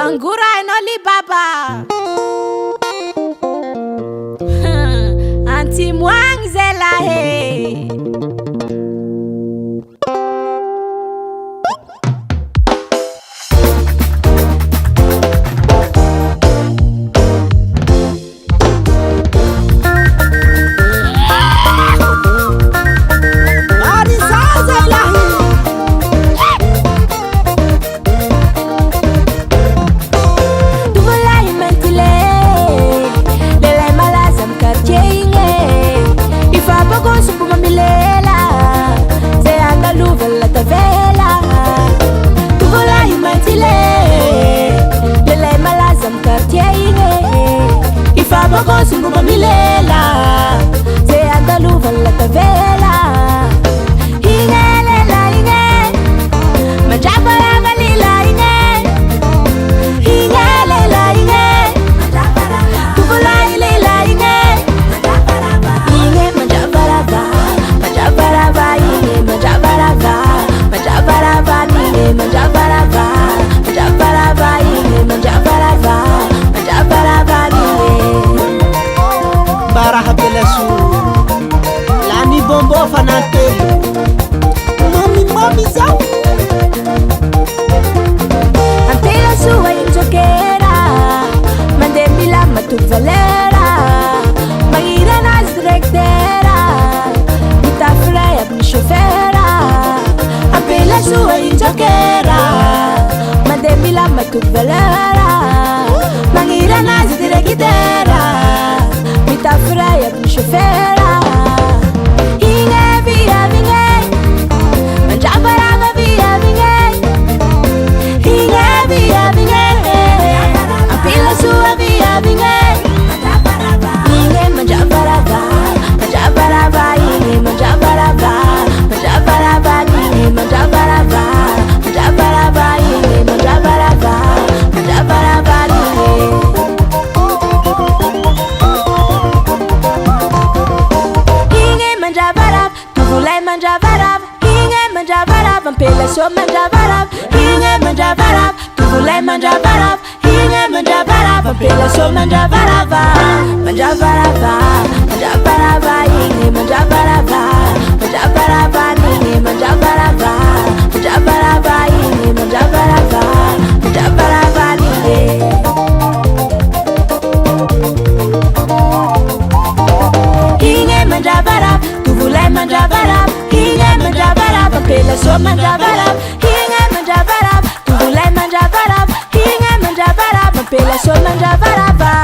Bangurai noli baba Anti muang zela he Sunguma milela, se andaluva la tavela. Inge lela inge, manjabara lila inge. Inge lela inge, tuvula lela inge. Inge manjabarava, manjabarava inge manjabarava, manjabarava inge manjabarava, manjabarava inge manjabarava, manjabarava inge. Baraha belasu lami bombo fanate mami zau antela sua injokera mande mila matu valera magira nas directera ita freia mi chofera antela sua injokera mande mila matu valera magira nas directera ita freia mi chofera inge via vinge manjabara via vinge inge via vinge apila sua via vinge inge manjabara manjabara inge manjabara manjabara inge manjabara manjabara inge manjabara manjabara Pela so mandravarava, inge mandravarava, tu vulai mandravarava, inge mandravarava, pela so mandravarava, mandravarava, mandravarava, inge mandravarava, mandravarava, inge mandravarava, mandravarava, inge mandravarava, mandravarava, inge mandravarava, tu vulai mandravarava, inge mandravarava, pela so mandravarava, inge mandravarava, tu vulai mandravarava, inge mandravarava, pela so mandravarava.